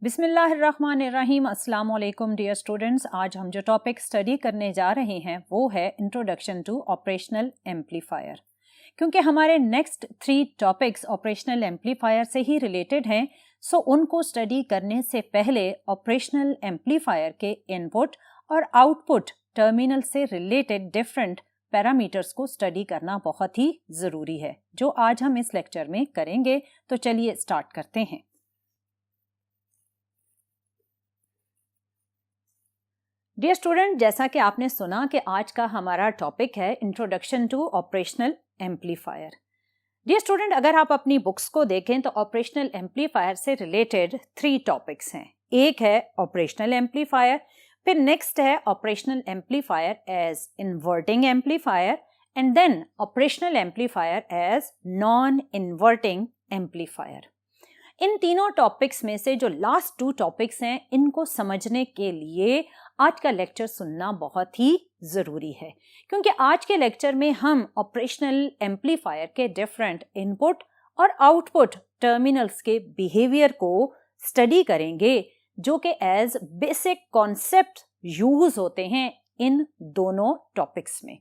बिस्मिल्लाहिर्रहमानिर्रहीम। अस्सलाम वालेकुम डियर स्टूडेंट्स। आज हम जो टॉपिक स्टडी करने जा रहे हैं वो है इंट्रोडक्शन टू ऑपरेशनल एम्पलीफायर। क्योंकि हमारे नेक्स्ट 3 टॉपिक्स ऑपरेशनल एम्पलीफायर से ही रिलेटेड हैं, सो उनको स्टडी करने से पहले ऑपरेशनल एम्पलीफायर के इनपुट और आउटपुट टर्मिनल से रिलेटेड डिफरेंट पैरामीटर्स को स्टडी करना बहुत ही ज़रूरी है, जो आज हम इस लेक्चर में करेंगे। तो चलिए स्टार्ट करते हैं। डियर स्टूडेंट, जैसा कि आपने सुना कि आज का हमारा टॉपिक है introduction to operational amplifier. Dear student, अगर आप अपनी बुक्स को देखें तो ऑपरेशनल एम्पलीफायर से रिलेटेड 3 टॉपिक्स हैं। एक है ऑपरेशनल एम्पलीफायर, फिर नेक्स्ट है operational amplifier as inverting amplifier and then operational amplifier as non inverting amplifier. इन तीनों टॉपिक्स में से जो लास्ट 2 टॉपिक्स हैं, इनको समझने के लिए आज का लेक्चर सुनना बहुत ही ज़रूरी है, क्योंकि आज के लेक्चर में हम ऑपरेशनल एम्पलीफायर के डिफरेंट इनपुट और आउटपुट टर्मिनल्स के बिहेवियर को स्टडी करेंगे, जो कि एज बेसिक कॉन्सेप्ट यूज होते हैं इन दोनों टॉपिक्स में।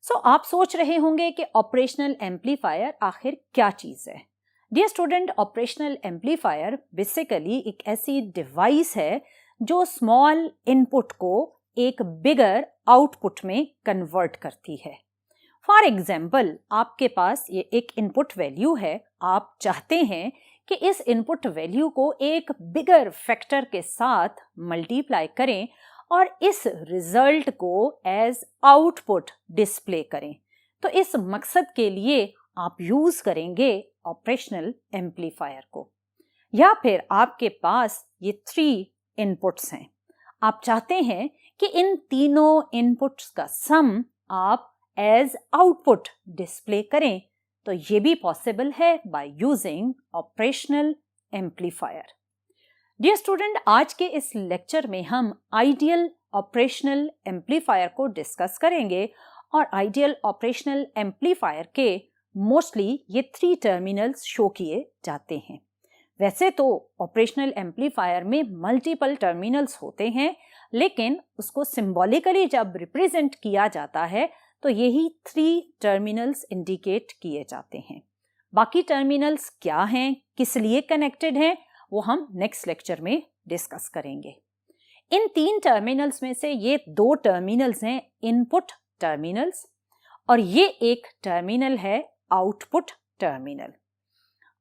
सो आप सोच रहे होंगे कि ऑपरेशनल एम्पलीफायर आखिर क्या चीज़ है। Dear student, operational amplifier basically एक ऐसी डिवाइस है जो स्मॉल इनपुट को एक बिगर आउटपुट में कन्वर्ट करती है। फॉर एग्जाम्पल, आपके पास ये एक इनपुट वैल्यू है, आप चाहते हैं कि इस इनपुट वैल्यू को एक बिगर फैक्टर के साथ मल्टीप्लाई करें और इस रिजल्ट को एज आउटपुट डिस्प्ले करें। तो इस मकसद के लिए आप यूज करेंगे ऑपरेशनल एम्पलीफायर को। या फिर आपके पास ये 3 इनपुट्स हैं, आप चाहते हैं कि इन तीनों इनपुट्स का सम आप एज आउटपुट डिस्प्ले करें, तो ये भी पॉसिबल है by using operational amplifier. Dear student, आज के इस लेक्चर में हम आइडियल ऑपरेशनल एम्पलीफायर को डिस्कस करेंगे और आइडियल ऑपरेशनल एम्पलीफायर के मोस्टली ये 3 टर्मिनल्स शो किए जाते हैं। वैसे तो ऑपरेशनल एम्पलीफायर में मल्टीपल टर्मिनल्स होते हैं, लेकिन उसको सिंबॉलिकली जब रिप्रेजेंट किया जाता है तो यही 3 टर्मिनल्स इंडिकेट किए जाते हैं। बाकी टर्मिनल्स क्या हैं, किस लिए कनेक्टेड हैं, वो हम नेक्स्ट लेक्चर में डिस्कस करेंगे। इन 3 टर्मिनल्स में से ये 2 टर्मिनल्स हैं इनपुट टर्मिनल्स और ये एक टर्मिनल है आउटपुट टर्मिनल,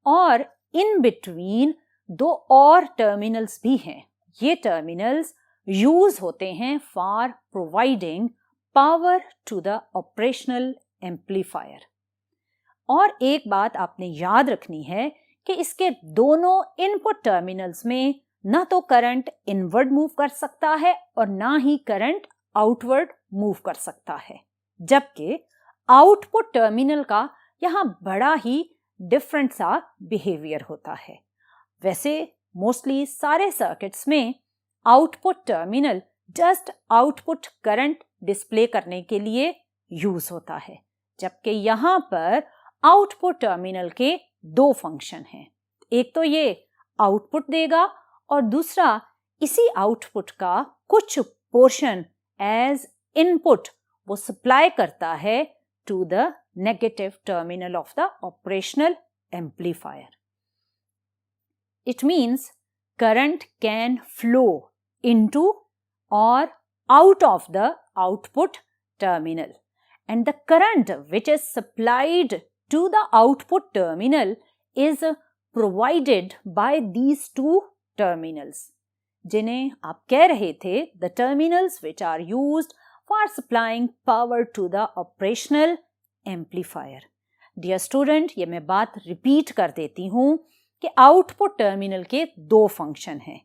और इन बिटवीन 2 और टर्मिनल्स भी हैं। ये टर्मिनल्स यूज होते हैं for providing power to the operational amplifier. और एक बात आपने याद रखनी है कि इसके दोनों इनपुट टर्मिनल्स में ना तो करंट इनवर्ड मूव कर सकता है और ना ही करंट आउटवर्ड मूव कर सकता है, जबकि आउटपुट टर्मिनल का यहाँ बड़ा ही डिफरेंट सा बिहेवियर होता है। वैसे मोस्टली सारे सर्किट्स में output terminal just output current display करने के लिए यूज होता है, जबकि यहाँ पर आउटपुट टर्मिनल के 2 फंक्शन हैं। एक तो ये आउटपुट देगा और दूसरा इसी आउटपुट का कुछ पोर्शन एज इनपुट वो सप्लाई करता है to the negative terminal of the operational amplifier. It means current can flow into or out of the output terminal, and the current which is supplied to the output terminal is provided by these 2 terminals, जिन्हें आप कह रहे थे the terminals which are used for supplying power to the operational amplifier. Dear student, ये मैं बात repeat कर देती हूँ कि आउटपुट टर्मिनल के 2 फंक्शन हैं।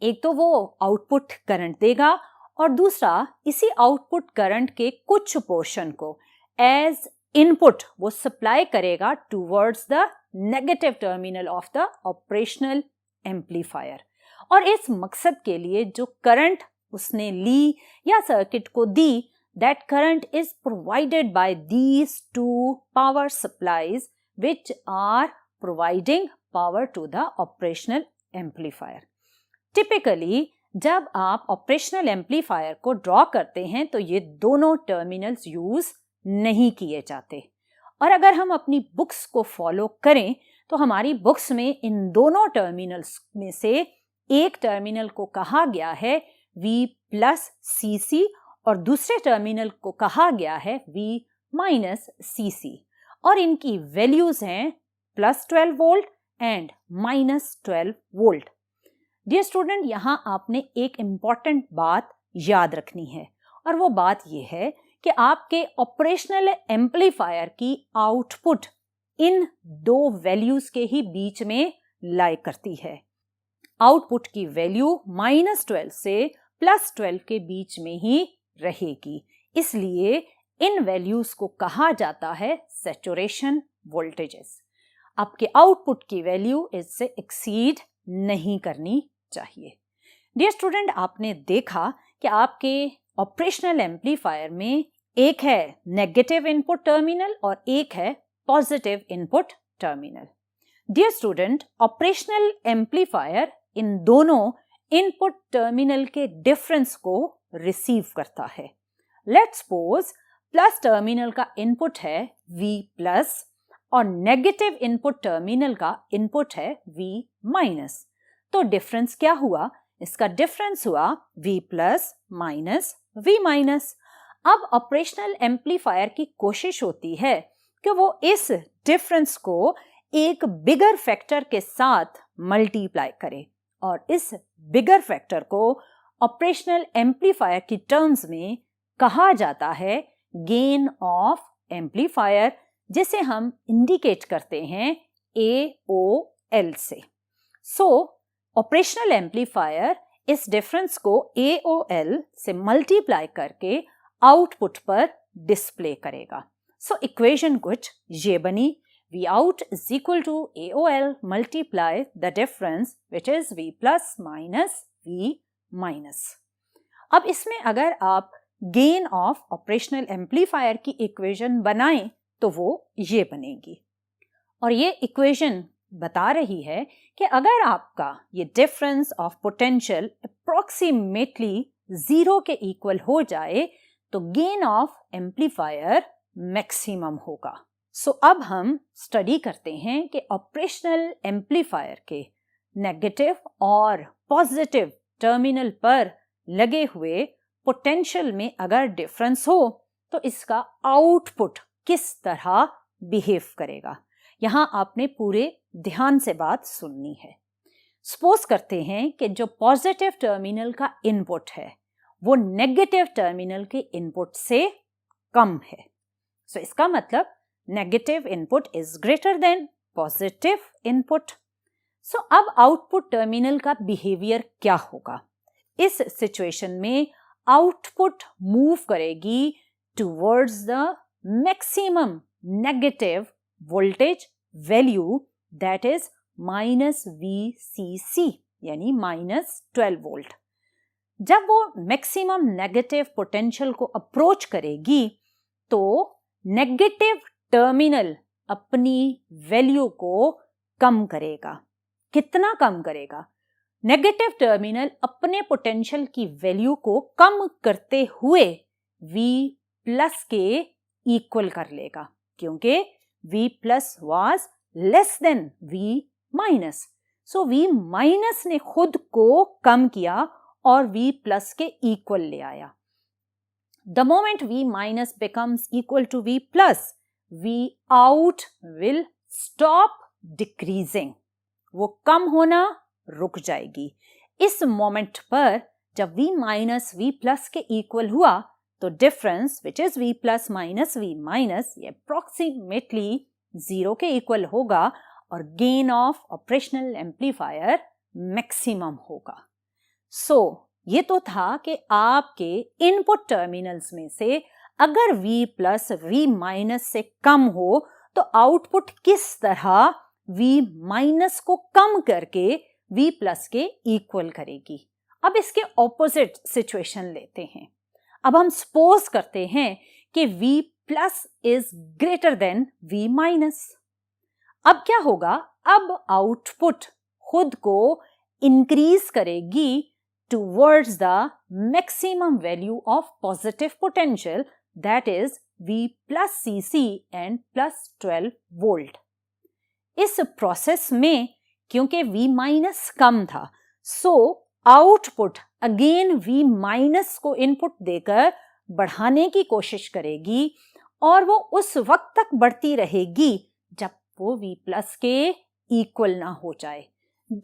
एक तो वो आउटपुट करंट देगा और दूसरा इसी आउटपुट करंट के कुछ पोर्शन को एज इनपुट वो सप्लाई करेगा towards the negative terminal of the operational amplifier. और इस मकसद के लिए जो करंट उसने ली या सर्किट को दी, that current is provided by these 2 power supplies which are providing power to the operational amplifier. Typically जब आप ऑपरेशनल एम्पलीफायर को ड्रॉ करते हैं तो ये दोनों टर्मिनल्स यूज नहीं किए जाते, और अगर हम अपनी बुक्स को फॉलो करें तो हमारी बुक्स में इन दोनों टर्मिनल्स में से एक टर्मिनल को कहा गया है V+CC और दूसरे टर्मिनल को कहा गया है V-CC, और इनकी वैल्यूज हैं +12 volt and -12 volt. Dear student, यहाँ आपने एक इम्पॉर्टेंट बात याद रखनी है, और वो बात ये है कि आपके ऑपरेशनल एम्पलीफायर की आउटपुट इन दो वैल्यूज के ही बीच में लाई करती है। आउटपुट की वैल्यू -12 से +12 के बीच में ही रहेगी, इसलिए इन वैल्यूज को कहा जाता है सैचुरेशन वोल्टेजेस। आपके आउटपुट की वैल्यू इससे एक्सीड नहीं करनी चाहिए। डियर स्टूडेंट, आपने देखा कि आपके ऑपरेशनल एम्पलीफायर में एक है नेगेटिव इनपुट टर्मिनल और एक है positive input terminal. Dear student, operational amplifier इन दोनों इनपुट टर्मिनल के डिफरेंस को रिसीव करता है। लेट्स सपोज प्लस टर्मिनल का इनपुट है V+ और नेगेटिव इनपुट टर्मिनल का इनपुट है V-। तो डिफरेंस क्या हुआ? इसका डिफरेंस हुआ V+ माइनस V-। अब ऑपरेशनल एम्पलीफायर की कोशिश होती है कि वो इस डिफरेंस को एक बिगर फैक्टर के साथ मल्टीप्लाई करे, और इस बिगर फैक्टर को ऑपरेशनल एम्पलीफायर की टर्म्स में कहा जाता है गेन ऑफ एम्पलीफायर, जिसे हम इंडिकेट करते हैं AOL से। सो ऑपरेशनल एम्पलीफायर इस डिफरेंस को AOL से मल्टीप्लाई करके आउटपुट पर डिस्प्ले करेगा। सो इक्वेशन कुछ ये बनी, Vout is equal to AOL multiply the difference which is V+ minus V-। अब इसमें अगर आप गेन ऑफ ऑपरेशनल एम्पलीफायर की इक्वेशन बनाएं तो वो ये बनेगी, और ये इक्वेशन बता रही है कि अगर आपका ये डिफरेंस ऑफ पोटेंशियल अप्रोक्सीमेटली 0 के इक्वल हो जाए तो गेन ऑफ एम्पलीफायर मैक्सिमम होगा। सो अब हम स्टडी करते हैं कि ऑपरेशनल एम्पलीफायर के नेगेटिव और पॉजिटिव टर्मिनल पर लगे हुए पोटेंशियल में अगर डिफरेंस हो तो इसका आउटपुट किस तरह बिहेव करेगा। यहाँ आपने पूरे ध्यान से बात सुननी है। सपोज करते हैं कि जो पॉजिटिव टर्मिनल का इनपुट है वो नेगेटिव टर्मिनल के इनपुट से कम है। सो इसका मतलब negative input is greater than positive input. So अब आउटपुट टर्मिनल का बिहेवियर क्या होगा? इस सिचुएशन में आउटपुट मूव करेगी towards the maximum negative voltage value that is -VCC यानी -12 वोल्ट। जब वो मैक्सिमम नेगेटिव पोटेंशियल को अप्रोच करेगी तो नेगेटिव टर्मिनल अपनी वैल्यू को कम करेगा। कितना कम करेगा? नेगेटिव टर्मिनल अपने पोटेंशियल की वैल्यू को कम करते हुए V+ के इक्वल कर लेगा, क्योंकि V+ was less than V-। So V- ने खुद को कम किया और V+ के इक्वल ले आया। The moment V- becomes equal to V+, Vout will stop decreasing. वो कम होना रुक जाएगी। इस मोमेंट पर जब V- V+ के इक्वल हुआ तो difference which is V+ minus V- ये अप्रोक्सीमेटली 0 के इक्वल होगा और gain of operational amplifier maximum होगा। सो ये तो था कि आपके इनपुट टर्मिनल्स में से अगर V+ V- से कम हो तो आउटपुट किस तरह V- को कम करके V+ के इक्वल करेगी। अब इसके ऑपोजिट सिचुएशन लेते हैं। अब हम सपोज करते हैं कि V+ is greater than V-। अब क्या होगा? अब आउटपुट खुद को इंक्रीज करेगी towards the maximum value of positive potential, that is V plus Cc and plus 12 volt. इस प्रोसेस में क्योंकि V माइनस कम था, so output again V minus को इनपुट देकर बढ़ाने की कोशिश करेगी और वो उस वक्त तक बढ़ती रहेगी जब वो V प्लस के इक्वल ना हो जाए।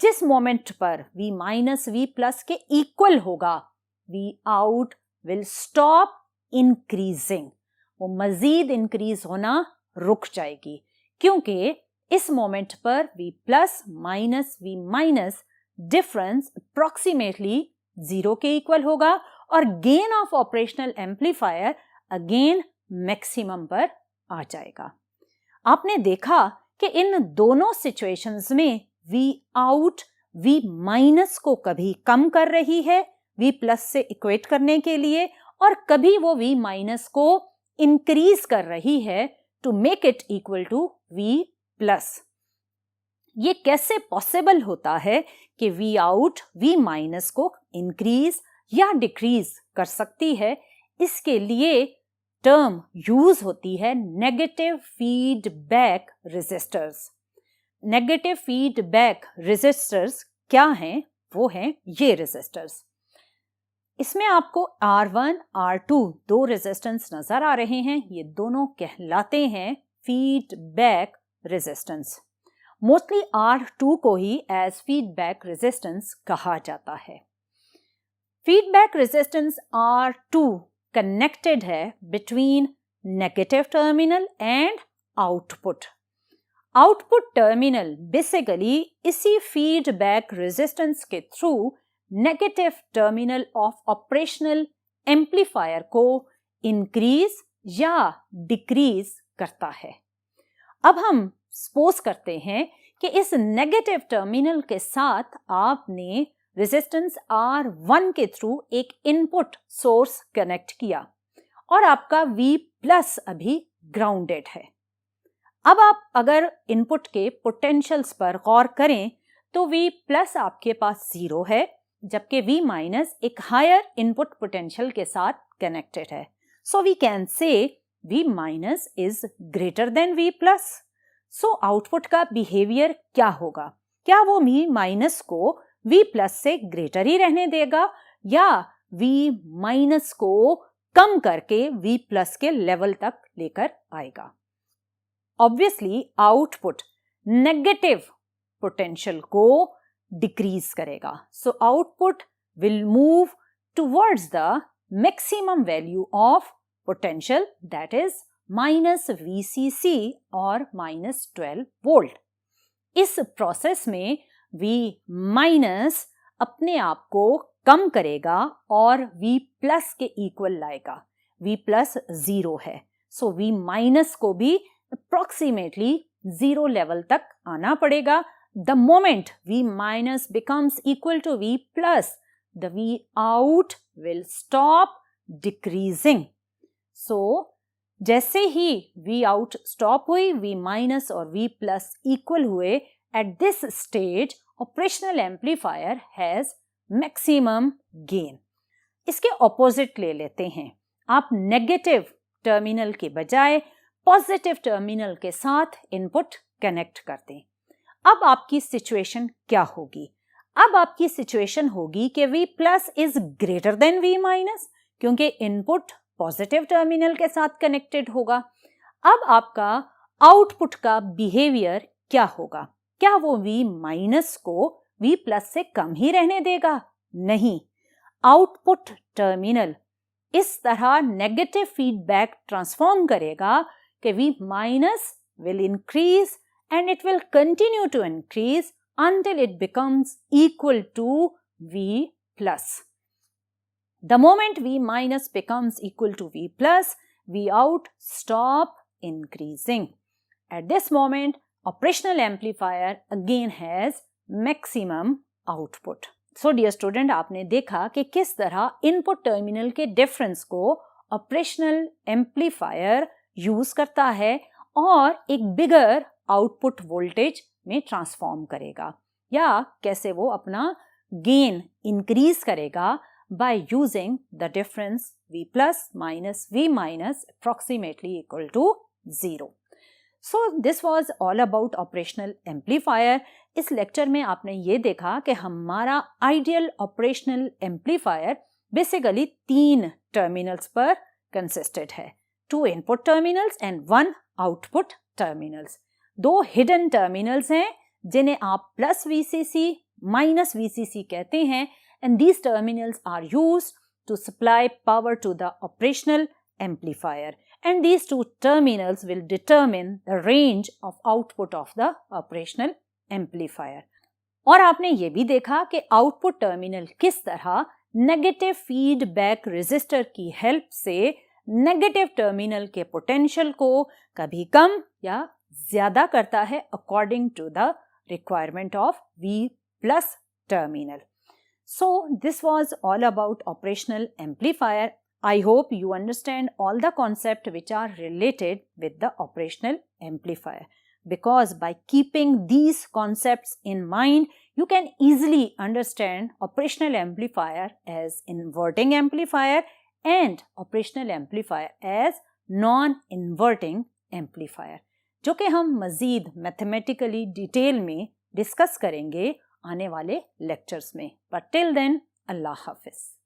जिस मोमेंट पर V माइनस V प्लस के इक्वल होगा, V out will stop increasing, वो मजीद इंक्रीज होना रुक जाएगी क्योंकि इस मोमेंट पर V plus minus V minus difference approximately 0 के इक्वल होगा और gain of operational amplifier again maximum पर आ जाएगा। आपने देखा कि इन दोनों सिचुएशंस में V आउट V माइनस को कभी कम कर रही है V प्लस से इक्वेट करने के लिए और कभी वो V माइनस को इंक्रीज कर रही है to make it equal to V plus. ये कैसे पॉसिबल होता है कि V आउट V माइनस को इंक्रीज या डिक्रीज कर सकती है? इसके लिए टर्म यूज होती है negative feedback resistors. Negative feedback resistors क्या हैं? वो हैं ये रेजिस्टर्स। इसमें आपको R1, R2 दो रेजिस्टेंस नजर आ रहे हैं। ये दोनों कहलाते हैं फीडबैक रेजिस्टेंस। मोस्टली R2 को ही एज फीडबैक रेजिस्टेंस कहा जाता है। फीडबैक रेजिस्टेंस R2 कनेक्टेड है between negative terminal and output. Output terminal basically इसी फीडबैक रेजिस्टेंस के through negative terminal of operational amplifier को इंक्रीज या डिक्रीज करता है। अब हम सपोज करते हैं कि इस नेगेटिव टर्मिनल के साथ आपने रेजिस्टेंस R1 के थ्रू एक इनपुट सोर्स कनेक्ट किया और आपका V प्लस अभी ग्राउंडेड है। अब आप अगर इनपुट के पोटेंशियल्स पर गौर करें तो V प्लस आपके पास 0 है जबकि V माइनस एक हायर इनपुट पोटेंशियल के साथ कनेक्टेड है। So we can say V minus is greater than V plus. So output का बिहेवियर क्या होगा? क्या वो V माइनस को V प्लस से ग्रेटर ही रहने देगा या V माइनस को कम करके V प्लस के लेवल तक लेकर आएगा? ऑब्वियसली आउटपुट नेगेटिव पोटेंशियल को डिक्रीज करेगा। So output will move towards the maximum value of potential that is minus VCC और माइनस 12 वोल्ट। इस प्रोसेस में V माइनस अपने आप को कम करेगा और V प्लस के इक्वल लाएगा। V प्लस 0 है, सो V माइनस को भी अप्रोक्सीमेटली 0 लेवल तक आना पड़ेगा। The moment V minus becomes equal to V plus, the V out will stop decreasing. So, जैसे ही V out stop हुई, V minus और V plus equal हुए, at this stage, operational amplifier has maximum gain. इसके opposite ले लेते हैं। आप negative terminal के बजाय पॉजिटिव टर्मिनल के साथ इनपुट कनेक्ट कर दें। अब आपकी सिचुएशन क्या होगी? अब आपकी सिचुएशन होगी कि V plus is greater than V minus क्योंकि इनपुट पॉजिटिव टर्मिनल के साथ कनेक्टेड होगा। अब आपका आउटपुट का बिहेवियर क्या होगा? क्या वो V माइनस को V प्लस से कम ही रहने देगा? नहीं, आउटपुट टर्मिनल इस तरह नेगेटिव फीडबैक ट्रांसफॉर्म करेगा कि V minus will increase and it will continue to increase until it becomes equal to V plus. The moment V minus becomes equal to V plus, V out stop increasing. At this moment, operational amplifier again has maximum output. So dear student, आपने देखा कि किस तरह input terminal के difference को operational amplifier use करता है और एक बिगर आउटपुट वोल्टेज में ट्रांसफॉर्म करेगा, या कैसे वो अपना गेन इंक्रीज करेगा by using the difference V plus minus V minus approximately equal to 0. So this was all about operational amplifier. इस लेक्चर में आपने ये देखा कि हमारा ideal operational amplifier basically 3 terminals पर कंसिस्टेड है, 2 input terminals and 1 output terminals. 2 hidden terminals हैं जिन्हें आप प्लस VCC माइनस VCC कहते हैं, and these terminals are used to supply power to the operational amplifier, and these 2 terminals will determine the range of output of the operational amplifier. और आपने ये भी देखा कि आउटपुट टर्मिनल किस तरह नेगेटिव फीडबैक रेजिस्टर की हेल्प से नेगेटिव टर्मिनल के पोटेंशियल को कभी कम या ज्यादा करता है according to the requirement of V plus terminal. So this was all about operational amplifier. I hope you understand all the concepts which are related with the operational amplifier, because by keeping these concepts in mind, you can easily understand operational amplifier as inverting amplifier and operational amplifier as non-inverting amplifier, जो कि हम मज़ीद mathematically detail में discuss करेंगे आने वाले lectures में. But till then, अल्लाह हाफिज़.